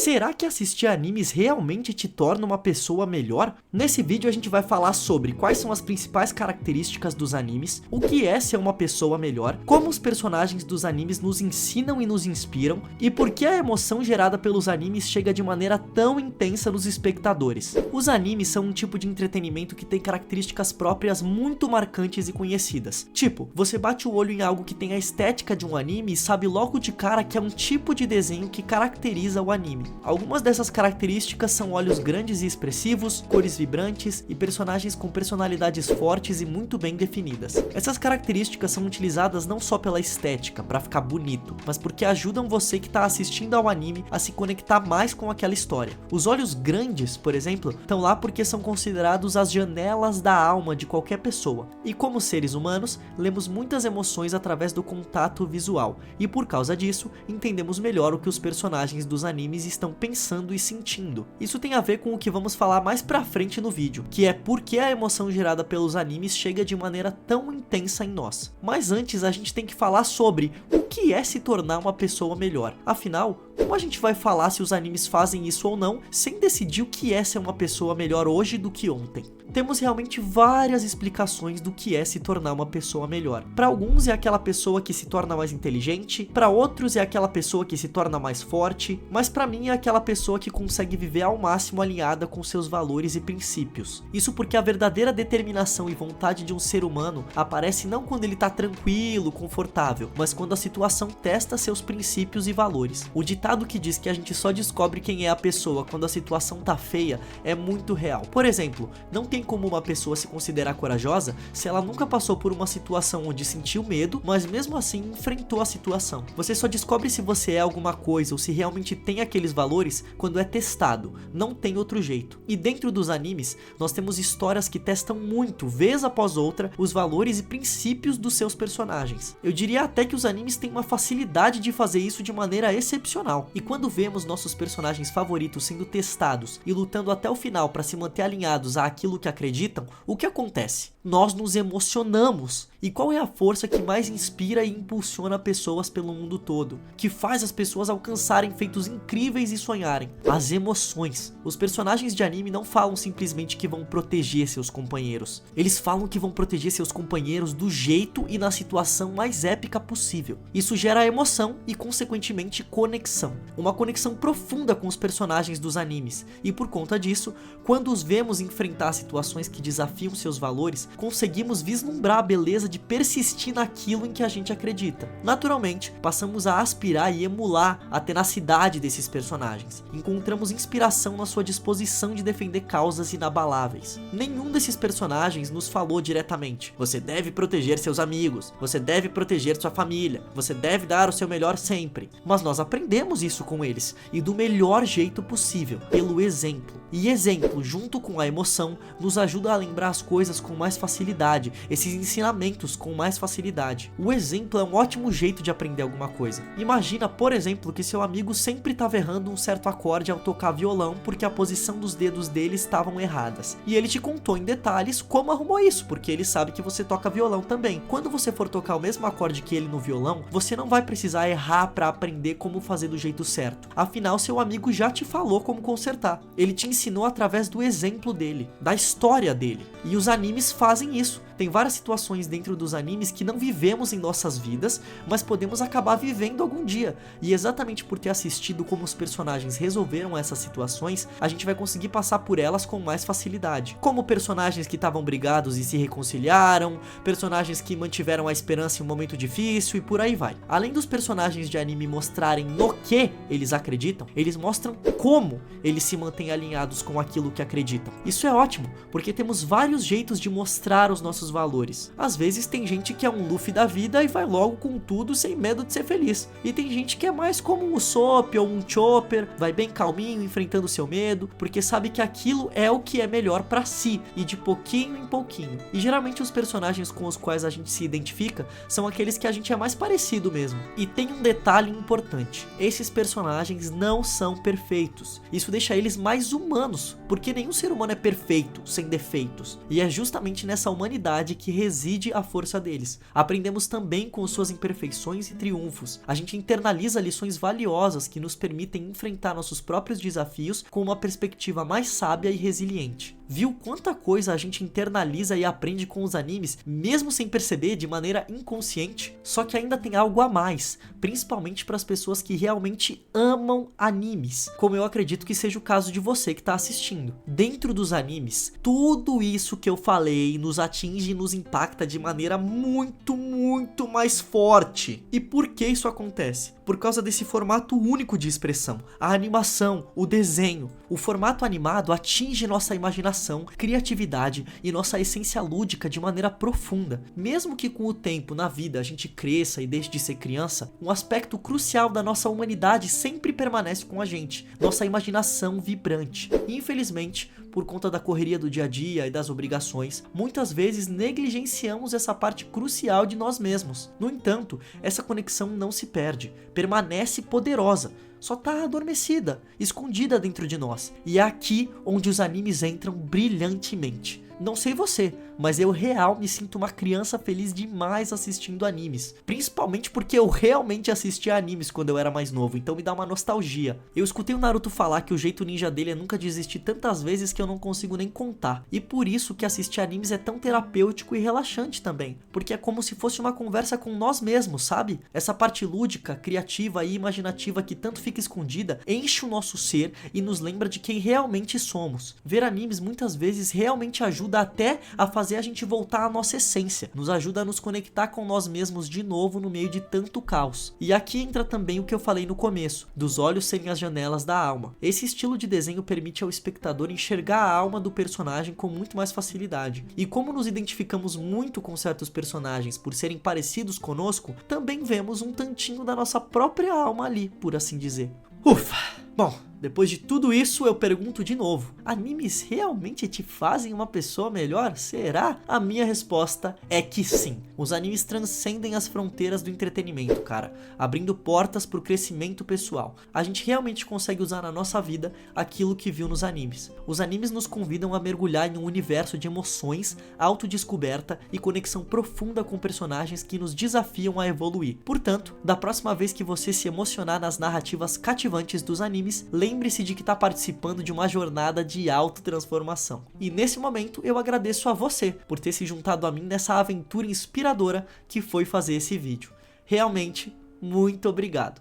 Será que assistir animes realmente te torna uma pessoa melhor? Nesse vídeo a gente vai falar sobre quais são as principais características dos animes, o que é ser uma pessoa melhor, como os personagens dos animes nos ensinam e nos inspiram, e por que a emoção gerada pelos animes chega de maneira tão intensa nos espectadores. Os animes são um tipo de entretenimento que tem características próprias muito marcantes e conhecidas. Tipo, você bate o olho em algo que tem a estética de um anime e sabe logo de cara que é um tipo de desenho que caracteriza o anime. Algumas dessas características são olhos grandes e expressivos, cores vibrantes e personagens com personalidades fortes e muito bem definidas. Essas características são utilizadas não só pela estética, pra ficar bonito, mas porque ajudam você que tá assistindo ao anime a se conectar mais com aquela história. Os olhos grandes, por exemplo, estão lá porque são considerados as janelas da alma de qualquer pessoa. E como seres humanos, lemos muitas emoções através do contato visual, e por causa disso, entendemos melhor o que os personagens dos animes estão pensando e sentindo. Isso tem a ver com o que vamos falar mais pra frente no vídeo, que é por que a emoção gerada pelos animes chega de maneira tão intensa em nós. Mas antes a gente tem que falar sobre o que é se tornar uma pessoa melhor. Afinal, como a gente vai falar se os animes fazem isso ou não, sem decidir o que é ser uma pessoa melhor hoje do que ontem? Temos realmente várias explicações do que é se tornar uma pessoa melhor. Para alguns é aquela pessoa que se torna mais inteligente, para outros é aquela pessoa que se torna mais forte, mas para mim é aquela pessoa que consegue viver ao máximo alinhada com seus valores e princípios. Isso porque a verdadeira determinação e vontade de um ser humano aparece não quando ele tá tranquilo, confortável, mas quando a situação testa seus princípios e valores. O ditado que diz que a gente só descobre quem é a pessoa quando a situação tá feia é muito real. Por exemplo, não tem como uma pessoa se considerar corajosa se ela nunca passou por uma situação onde sentiu medo, mas mesmo assim enfrentou a situação. Você só descobre se você é alguma coisa ou se realmente tem aqueles valores quando é testado, não tem outro jeito. E dentro dos animes, nós temos histórias que testam muito, vez após outra, os valores e princípios dos seus personagens. Eu diria até que os animes têm uma facilidade de fazer isso de maneira excepcional. E quando vemos nossos personagens favoritos sendo testados e lutando até o final para se manter alinhados àquilo que acreditam, o que acontece? Nós nos emocionamos. E qual é a força que mais inspira e impulsiona pessoas pelo mundo todo? Que faz as pessoas alcançarem feitos incríveis e sonharem? As emoções. Os personagens de anime não falam simplesmente que vão proteger seus companheiros. Eles falam que vão proteger seus companheiros do jeito e na situação mais épica possível. Isso gera emoção e, consequentemente, conexão. Uma conexão profunda com os personagens dos animes. E por conta disso, quando os vemos enfrentar situações que desafiam seus valores, conseguimos vislumbrar a beleza de persistir naquilo em que a gente acredita. Naturalmente, passamos a aspirar e emular a tenacidade desses personagens. Encontramos inspiração na sua disposição de defender causas inabaláveis. Nenhum desses personagens nos falou diretamente: você deve proteger seus amigos, você deve proteger sua família, você deve dar o seu melhor sempre. Mas nós aprendemos isso com eles, e do melhor jeito possível, pelo exemplo. E exemplo, junto com a emoção, nos ajuda a lembrar as coisas com mais facilidade, esses ensinamentos com mais facilidade. O exemplo é um ótimo jeito de aprender alguma coisa. Imagina, por exemplo, que seu amigo sempre estava errando um certo acorde ao tocar violão porque a posição dos dedos dele estavam erradas. E ele te contou em detalhes como arrumou isso, porque ele sabe que você toca violão também. Quando você for tocar o mesmo acorde que ele no violão, você não vai precisar errar para aprender como fazer do jeito certo. Afinal, seu amigo já te falou como consertar. Ele te ensinou através do exemplo dele, da história dele. E os animes fazem isso. Tem várias situações dentro dos animes que não vivemos em nossas vidas, mas podemos acabar vivendo algum dia. E exatamente por ter assistido como os personagens resolveram essas situações, a gente vai conseguir passar por elas com mais facilidade. Como personagens que estavam brigados e se reconciliaram, personagens que mantiveram a esperança em um momento difícil e por aí vai. Além dos personagens de anime mostrarem no que eles acreditam, eles mostram como eles se mantêm alinhados com aquilo que acreditam. Isso é ótimo, porque temos vários jeitos de mostrar os nossos valores. Às vezes tem gente que é um Luffy da vida e vai logo com tudo sem medo de ser feliz. E tem gente que é mais como um Usopp ou um Chopper, vai bem calminho enfrentando seu medo, porque sabe que aquilo é o que é melhor pra si, e de pouquinho em pouquinho. E geralmente os personagens com os quais a gente se identifica são aqueles que a gente é mais parecido mesmo. E tem um detalhe importante: esses personagens não são perfeitos. Isso deixa eles mais humanos, porque nenhum ser humano é perfeito, sem defeitos. E é justamente nessa humanidade verdade que reside a força deles. Aprendemos também com suas imperfeições e triunfos. A gente internaliza lições valiosas que nos permitem enfrentar nossos próprios desafios com uma perspectiva mais sábia e resiliente. Viu quanta coisa a gente internaliza e aprende com os animes, mesmo sem perceber, de maneira inconsciente? Só que ainda tem algo a mais, principalmente para as pessoas que realmente amam animes, como eu acredito que seja o caso de você que está assistindo. Dentro dos animes, tudo isso que eu falei nos atinge e nos impacta de maneira muito mais forte. E por que isso acontece? Por causa desse formato único de expressão, a animação, o desenho. O formato animado atinge nossa imaginação, criatividade e nossa essência lúdica de maneira profunda. Mesmo que com o tempo na vida a gente cresça e deixe de ser criança, um aspecto crucial da nossa humanidade sempre permanece com a gente, nossa imaginação vibrante. E, infelizmente, por conta da correria do dia a dia e das obrigações, muitas vezes negligenciamos essa parte crucial de nós mesmos. No entanto, essa conexão não se perde, permanece poderosa, só tá adormecida, escondida dentro de nós. E é aqui onde os animes entram brilhantemente. Não sei você, mas eu real me sinto uma criança feliz demais assistindo animes. Principalmente porque eu realmente assistia animes quando eu era mais novo, então me dá uma nostalgia. Eu escutei o Naruto falar que o jeito ninja dele é nunca desistir tantas vezes que eu não consigo nem contar. E por isso que assistir animes é tão terapêutico e relaxante também. Porque é como se fosse uma conversa com nós mesmos, sabe? Essa parte lúdica, criativa e imaginativa que tanto fica escondida, enche o nosso ser e nos lembra de quem realmente somos. Ver animes muitas vezes realmente ajuda até a fazer a gente voltar à nossa essência, nos ajuda a nos conectar com nós mesmos de novo no meio de tanto caos. E aqui entra também o que eu falei no começo, dos olhos serem as janelas da alma. Esse estilo de desenho permite ao espectador enxergar a alma do personagem com muito mais facilidade. E como nos identificamos muito com certos personagens por serem parecidos conosco, também vemos um tantinho da nossa própria alma ali, por assim dizer. Ufa! Bom, depois de tudo isso eu pergunto de novo, animes realmente te fazem uma pessoa melhor? Será? A minha resposta é que sim. Os animes transcendem as fronteiras do entretenimento, cara, abrindo portas pro crescimento pessoal. A gente realmente consegue usar na nossa vida aquilo que viu nos animes. Os animes nos convidam a mergulhar em um universo de emoções, autodescoberta e conexão profunda com personagens que nos desafiam a evoluir. Portanto, da próxima vez que você se emocionar nas narrativas cativantes dos animes, lembre-se de que está participando de uma jornada de autotransformação. E nesse momento eu agradeço a você por ter se juntado a mim nessa aventura inspiradora que foi fazer esse vídeo. Realmente, muito obrigado.